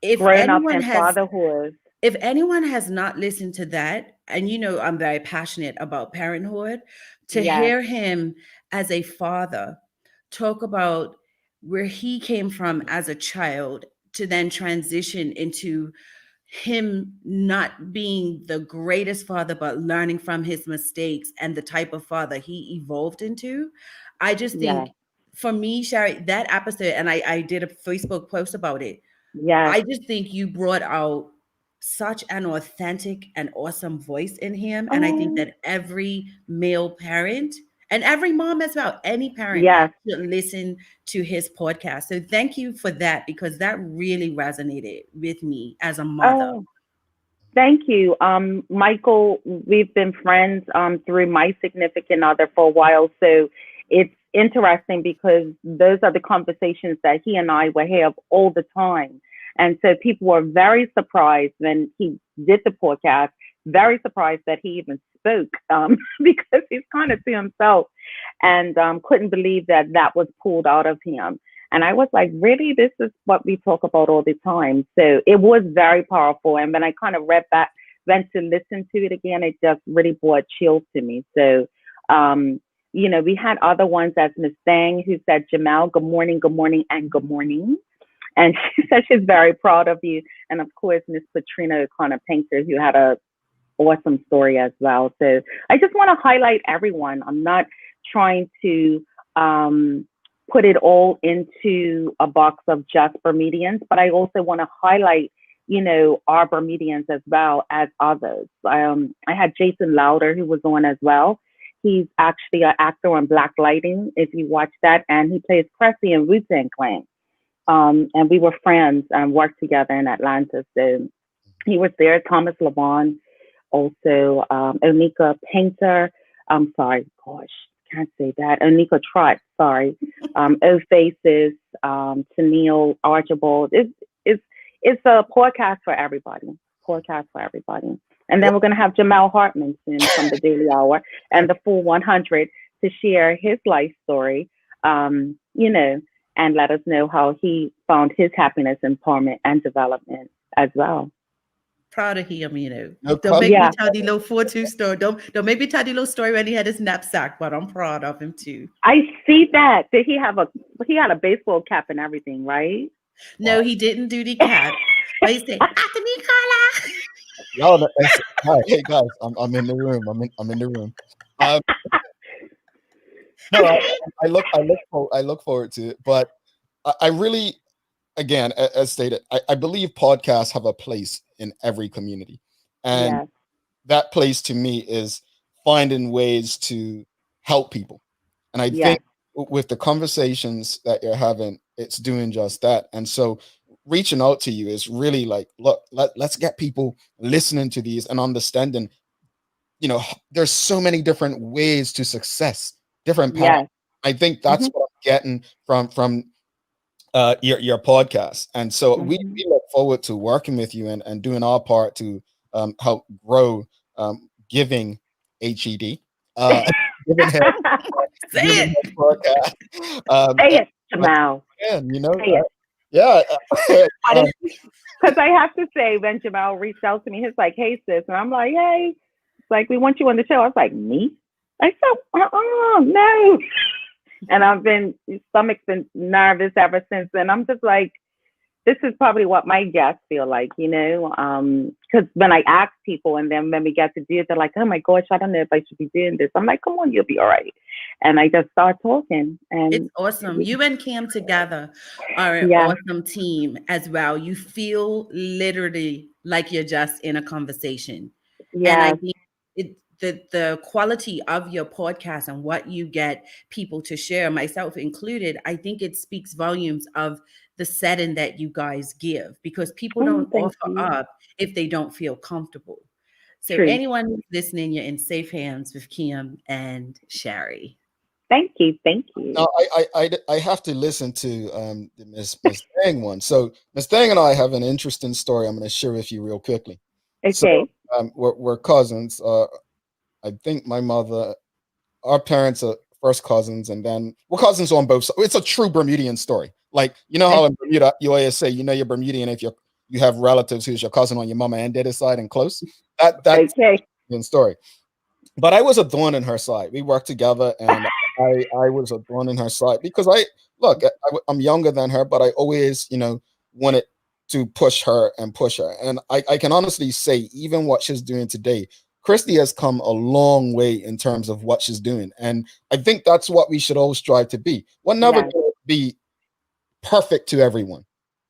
S3: If
S9: Growing up
S3: anyone
S9: in
S3: has,
S9: fatherhood.
S3: if anyone has not listened to that, and I'm very passionate about parenthood, to hear him as a father talk about where he came from as a child to then transition into him not being the greatest father, but learning from his mistakes and the type of father he evolved into. I just think for me, Sherri, that episode, and I did a Facebook post about it.
S9: Yes.
S3: I just think you brought out such an authentic and awesome voice in him. And I think that every male parent and every mom as well, any parent should listen to his podcast. So thank you for that, because that really resonated with me as a mother.
S9: Thank you. Michael, we've been friends through my significant other for a while. So it's interesting because those are the conversations that he and I would have all the time. And so people were very surprised when he did the podcast, very surprised that he even spoke because he's kind of to himself, and couldn't believe that was pulled out of him. And I was like, really, this is what we talk about all the time. So it was very powerful. And when I kind of went to listen to it again, it just really brought chills to me. So, we had other ones as Miss Thang, who said, Jamal, good morning, and good morning. And she said she's very proud of you. And of course, Miss Patrina O'Connor Painter, who had a awesome story as well. So I just want to highlight everyone. I'm not trying to put it all into a box of just Bermudians, but I also want to highlight, our Bermudians as well as others. I had Jason Lauder, who was on as well. He's actually an actor on Black Lightning, if you watch that, and he plays Cressy in Wu-Tang Clan. And we were friends and worked together in Atlanta. So he was there. Thomas Levon, also Onika Painter. I'm sorry, gosh, can't say that. Onika Trott, sorry. O Faces, Tennille Archibald. It's a podcast for everybody. And then we're going to have Jamal Hartman soon from the Daily Hour and the Full 100 to share his life story, and let us know how he found his happiness, empowerment, and development as well.
S3: Proud of him, Don't make me tell the little 4-2 story. Don't make me tell the little story when he had his knapsack, but I'm proud of him too.
S9: I see that. Did he had a baseball cap and everything, right?
S3: No, he didn't do the cap. But he said, "After me, Carla."
S2: Y'all, hey guys, I'm in the room. I'm in the room. No, I look forward to it, but I really, again, as stated, I believe podcasts have a place in every community, and that place to me is finding ways to help people. And I think with the conversations that you're having, it's doing just that. And so reaching out to you is really like, look, let's get people listening to these and understanding, there's so many different ways to success, different paths. I think that's what I'm getting from your podcast. And so we look forward to working with you and doing our part to help grow giving HED. Given him,
S3: Say
S2: given
S3: it.
S2: his podcast.
S9: Say it, Jamal.
S2: And,
S9: Say it.
S2: yeah.
S9: Because I have to say, when Jamal reached out to me, he's like, "Hey, sis," and I'm like, "Hey, like, we want you on the show." I was like, "Me?" I said, no. And I've been, stomach's been nervous ever since. And I'm just like, this is probably what my guests feel like, because when I ask people and then when we get to do it, they're like, "Oh my gosh, I don't know if I should be doing this." I'm like, "Come on, you'll be all right." And I just start talking. And
S3: it's awesome. You and Cam together are an awesome team as well. You feel literally like you're just in a conversation.
S9: Yeah.
S3: And I think the quality of your podcast and what you get people to share, myself included, I think it speaks volumes of the setting that you guys give, because people don't offer up if they don't feel comfortable. So anyone listening, you're in safe hands with Kim and Sherri.
S9: Thank you.
S2: Now, I have to listen to the Miss Thang one. So Miss Thang and I have an interesting story I'm going to share with you real quickly.
S9: Okay.
S2: So, we're cousins. I think my mother, our parents are first cousins, and then we're cousins on both sides. It's a true Bermudian story. Like, you know how in Bermuda you always say, you're Bermudian if you have relatives who's your cousin on your mama and dad's side and close. That's
S9: okay.
S2: The story. But I was a thorn in her side. We worked together, and I was a thorn in her side because I'm younger than her, but I always, wanted to push her. And I can honestly say, even what she's doing today, Christy has come a long way in terms of what she's doing. And I think that's what we should all strive to be. We're never going to be perfect to everyone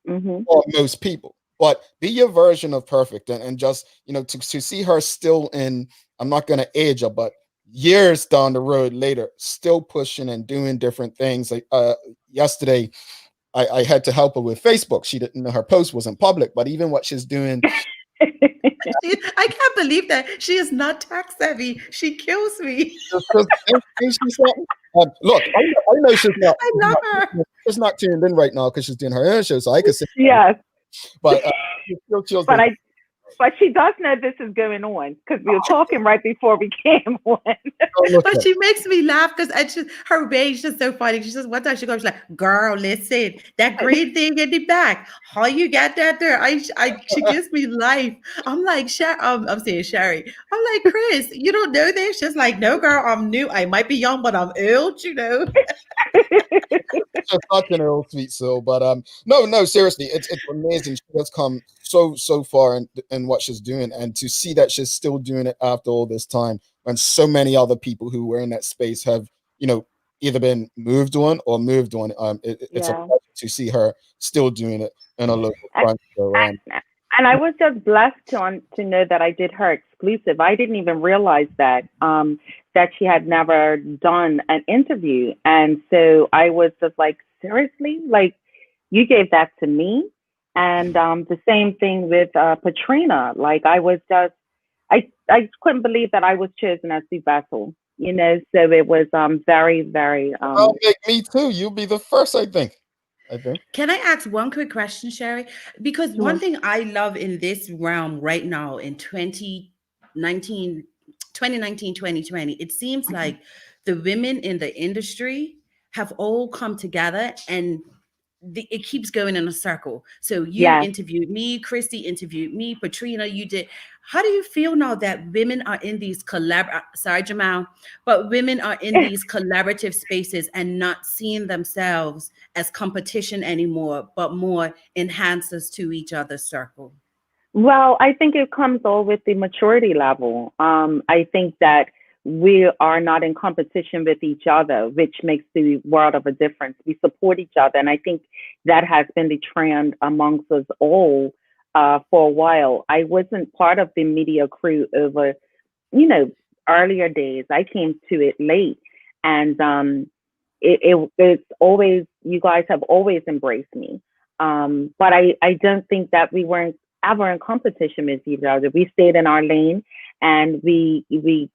S2: or most people, but be your version of perfect. And just, to see her still in, I'm not going to age her, but years down the road later, still pushing and doing different things. Like yesterday, I had to help her with Facebook. She didn't know her post wasn't public, but even what she's doing.
S3: I can't believe that she is not tech savvy. She kills me.
S2: Look, I know she's not.
S3: I love her.
S2: She's not tuned in right now because she's doing her own show, so I can say.
S9: Yes.
S2: But
S9: but she does know this is going on because we were talking right before we came on.
S3: But she makes me laugh because her way is just so funny. She says, one time she goes, she's like, "Girl, listen, that green thing in the back, how you got that there?" She gives me life. I'm like, I'm saying Sherri. I'm like, "Chris, you don't know this?" She's like, "No, girl, I'm new. I might be young, but I'm old,
S2: Just such an old sweet soul, but no, seriously, it's amazing. She has come so far in what she's doing, and to see that she's still doing it after all this time, when so many other people who were in that space have, either been moved on. It's a pleasure to see her still doing it in a local crime show.
S9: And I was just blessed to know that I did her exclusive. I didn't even realize that she had never done an interview. And so I was just like, seriously? Like, you gave that to me? And the same thing with Patrina. Like, I was just, I couldn't believe that I was chosen as the vessel, so it was very, very.
S2: I'll make me too. You'll be the first, I think.
S3: Can I ask one quick question, Sherri? Because one thing I love in this realm right now in 2019, 2020, it seems like the women in the industry have all come together and it keeps going in a circle. So you interviewed me, Christy interviewed me, Patrina, you did. How do you feel now that women are in these sorry, Jamal, but women are in these collaborative spaces and not seeing themselves as competition anymore, but more enhancers to each other's circle?
S9: Well, I think it comes all with the maturity level. I think that we are not in competition with each other, which makes the world of a difference. We support each other. And I think that has been the trend amongst us all for a while. I wasn't part of the media crew over, earlier days. I came to it late. And it's always, you guys have always embraced me. But I don't think that we weren't ever in competition with each other. We stayed in our lane and we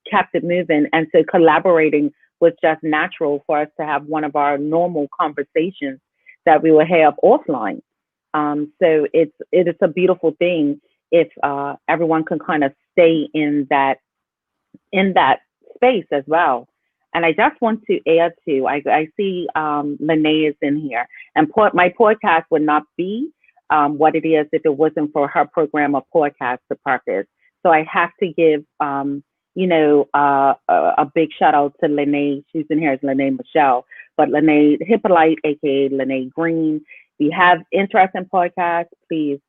S9: kept it moving. And so collaborating was just natural for us to have one of our normal conversations that we would have offline. So it is a beautiful thing if everyone can kind of stay in that in that space as well. And I just want to add to, I see Lene is in here, and my podcast would not be what it is if it wasn't for her program of podcast to purpose. So I have to give, a big shout out to Lene. She's in here as Lene Michelle, but Lene Hippolyte, aka Lene Green. If you have interest in podcasts, please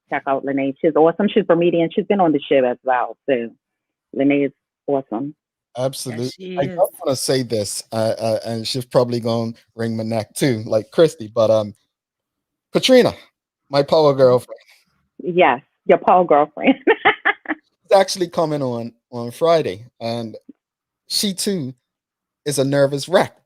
S9: check out Lene. She's awesome. She's Bermudian. She's been on the show as well. So Lene is awesome.
S2: Absolutely.
S3: Yes,
S2: I
S3: she
S2: don't
S3: is.
S2: want to say this, and she's probably going to wring my neck too, like Christy, but Katrina, my power girlfriend,
S9: Yes, your Paul girlfriend.
S2: is actually coming on Friday, and she too is a nervous wreck.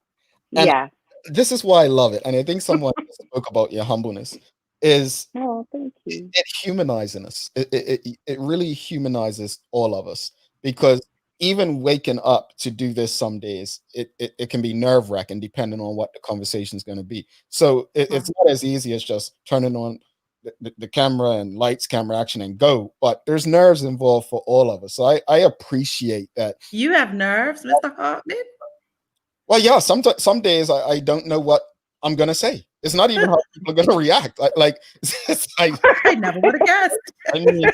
S2: And
S9: Yeah.
S2: this is why I love it. And I think someone spoke about your humbleness is
S9: Oh, thank you.
S2: it humanizing us. It really humanizes all of us because even waking up to do this some days, it can be nerve wracking depending on what the conversation is going to be. So it's not as easy as just turning on the camera and lights, camera action, and go. But there's nerves involved for all of us. So I appreciate that.
S3: You have nerves, Mr. Hartman?
S2: Well, yeah, some days I don't know what I'm gonna say. It's not even how people are gonna react.
S3: I never would have guessed.
S2: I mean,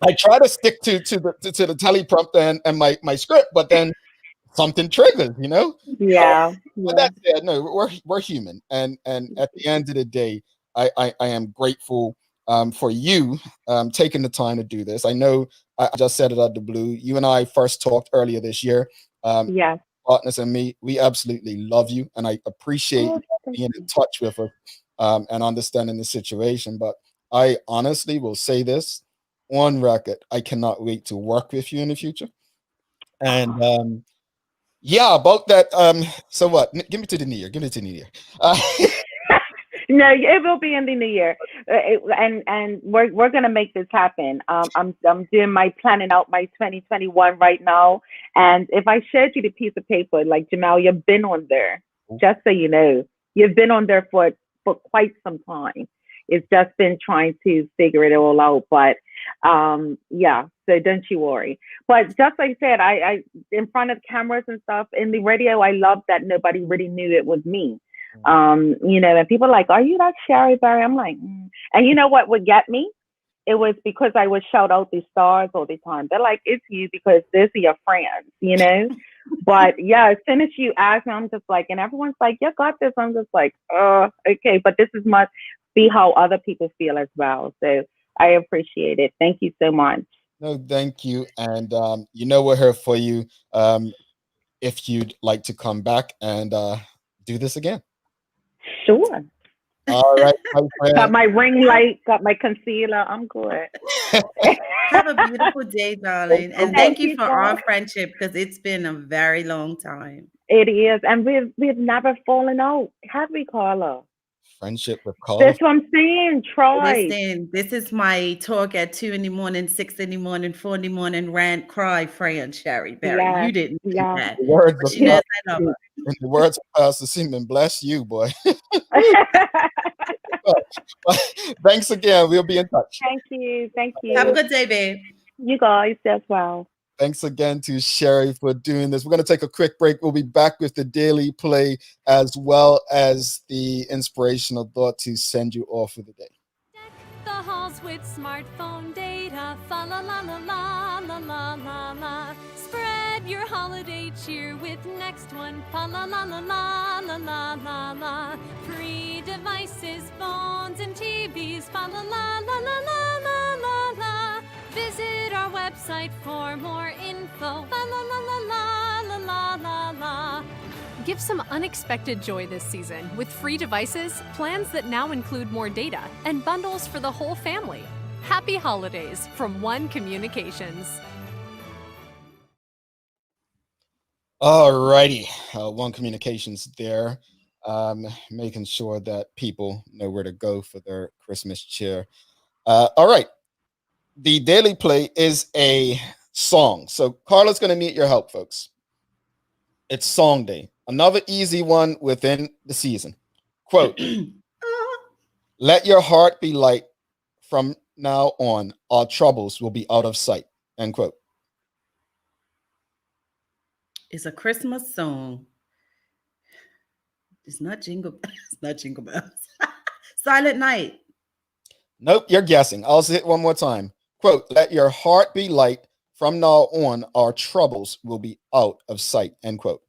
S2: I try to stick to the teleprompter and my script, but then something triggers, you know.
S9: Yeah.
S2: But that's it. No, we're human, and at the end of the day, I am grateful for you taking the time to do this. I know I just said it out of the blue. You and I first talked earlier this year.
S9: Yes.
S2: Partners and me, we absolutely love you, and I appreciate you being in touch with us and understanding the situation. But I honestly will say this on record: I cannot wait to work with you in the future. And yeah, about that. So what? Give me to the new year. Give me to the new year.
S9: No, it will be in the new year, and we're gonna make this happen. I'm doing my planning out my 2021 right now, and if I showed you the piece of paper, like Jamal, you've been on there. Just so you know, you've been on there for quite some time. It's just been trying to figure it all out, but yeah. So don't you worry. But just like I said, I in front of cameras and stuff in the radio, I love that nobody really knew it was me. And people are like, are you that Sherri Berry? I'm like, And you know what would get me? It was because I would shout out the stars all the time. They're like, it's you because these are your friends. But yeah, as soon as you ask me, I'm just like, and everyone's like, you got this. I'm just like, okay. But this is must be how other people feel as well. So I appreciate it. Thank you so much.
S2: No, thank you. And we're here for you if you'd like to come back and do this again.
S9: Sure.
S2: All right, my friend.
S9: Got my ring light, got my concealer. I'm good.
S3: Have a beautiful day, darling. And thank you for our friendship because it's been a very long time.
S9: It is. And we've never fallen out, have we, Carla?
S2: Friendship with Carla.
S9: That's what I'm saying. Try.
S3: Listen, this is my talk at 2 a.m, 6 a.m, 4 a.m, rant, cry, friend, Sherri Berry.
S9: Yes,
S3: You didn't do that.
S2: The words
S3: But she knows I love her.
S2: in the words of Pastor Seaman, bless you, boy. Thanks again. We'll be in touch.
S9: Thank you. Thank you.
S3: Have a good day, babe.
S9: You guys as well.
S2: Thanks again to Sherri for doing this. We're going to take a quick break. We'll be back with the daily play as well as the inspirational thought to send you off for the day.
S10: Deck the halls with smartphone data. Fa la la la la la la la la. Spread your holiday cheer with Next One. Fa la la la la la la la la. Free devices, phones, and TVs. Fa la la la la la la la la. Visit our website for more info. La la la la la la la la la. Give some unexpected joy this season with free devices, plans that now include more data, and bundles for the whole family. Happy holidays from One Communications.
S2: All righty. One Communications there, making sure that people know where to go for their Christmas cheer. All right. The daily play is a song. So Carla's going to need your help, folks. It's Song Day. Another easy one within the season. Quote, let your heart be light. From now on, our troubles will be out of sight. End quote.
S3: It's a Christmas song. It's not Jingle Bells. It's not Jingle Bells. Silent Night.
S2: Nope, you're guessing. I'll say it one more time. Quote, let your heart be light. From now on, our troubles will be out of sight. End quote.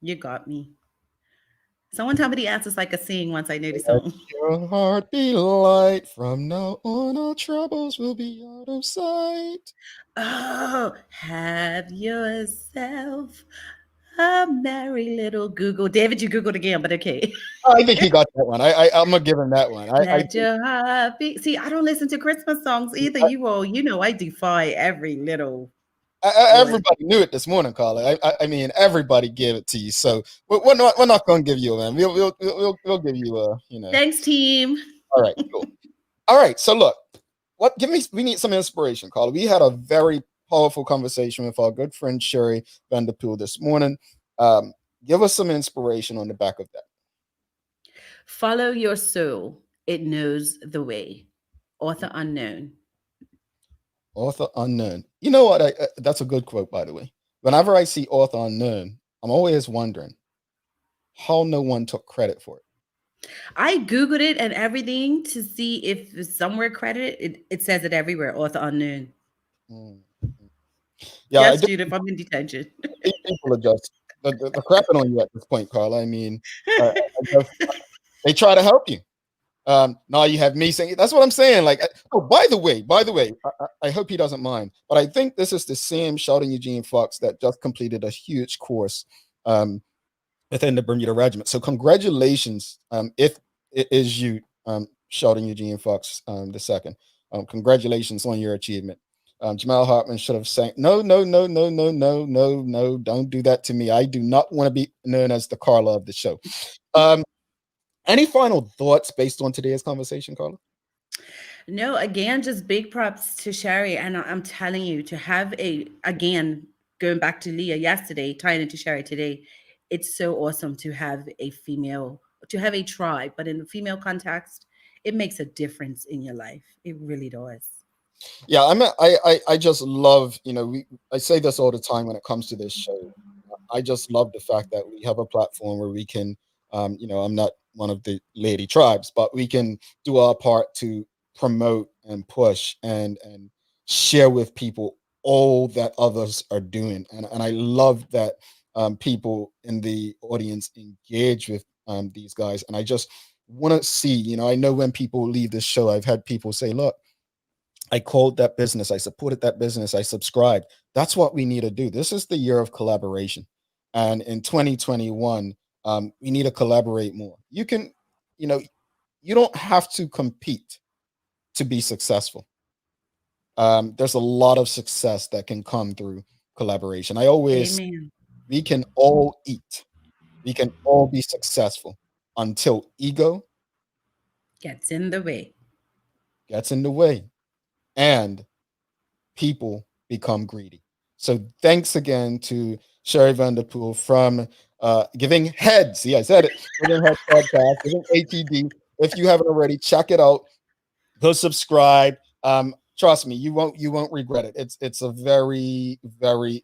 S3: You got me. Someone tell me the answers like a sing once I know the
S2: Let
S3: song.
S2: your heart be light. From now on, our troubles will be out of sight.
S3: Oh, have yourself a merry little Google. David, you Googled again, but okay.
S2: I think he got that one. I'm gonna give him that one. I
S3: Let your heart be. See, I don't listen to Christmas songs either. You all, I defy every little one.
S2: everybody knew it this morning, Carla. I mean, everybody gave it to you. So we're not going to give you a man. We'll give you a.
S3: Thanks, team.
S2: All right, cool. All right, so look, we need some inspiration, Carla. We had a very powerful conversation with our good friend Sherri Vanderpool this morning. Give us some inspiration on the back of that.
S3: Follow your soul; it knows the way. Author unknown.
S2: Author unknown. You know what? That's a good quote, by the way. Whenever I see author unknown, I'm always wondering how no one took credit for it.
S3: I Googled it and everything to see if it's somewhere credited. It says it everywhere, author unknown.
S2: Yeah,
S3: yes, Judith, I'm in detention.
S2: People are just they're crapping on you at this point, Carla. I mean, they try to help you. Now you have me saying that's what I'm saying. Like, oh, by the way, I hope he doesn't mind, but I think this is the same Sheldon Eugene Fox that just completed a huge course within the Bermuda Regiment. So congratulations, if it is you, Sheldon Eugene Fox the second. Congratulations on your achievement. Jamal Hartman should have sang, no, don't do that to me. I do not want to be known as the Carla of the show. Any final thoughts based on today's conversation, Carla?
S3: No, again, just big props to Sherri. And I'm telling you, to have again, going back to Leah yesterday, tying into Sherri today, it's so awesome to have a tribe, but in the female context, it makes a difference in your life. It really does.
S2: Yeah, I just love, I say this all the time when it comes to this show. I just love the fact that we have a platform where we can, I'm not one of the lady tribes, but we can do our part to promote and push and share with people all that others are doing. And I love that people in the audience engage with these guys. And I just want to see, I know when people leave this show, I've had people say, look, I called that business. I supported that business. I subscribed. That's what we need to do. This is the year of collaboration. And in 2021, we need to collaborate more. You can, you don't have to compete to be successful. There's a lot of success that can come through collaboration.
S3: Amen.
S2: We can all eat. We can all be successful until ego
S3: gets in the way.
S2: And people become greedy. So thanks again to Sherri Vanderpool from Giving Heads. See, I said it. Giving Heads podcast, Giving ATD. If you haven't already, check it out. Go subscribe. Trust me, you won't regret it. It's a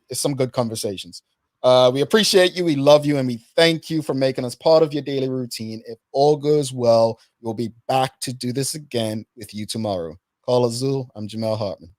S2: it's some good conversations. We appreciate you. We love you. And we thank you for making us part of your daily routine. If all goes well, we'll be back to do this again with you tomorrow. Call Azul. I'm Jamal Hartman.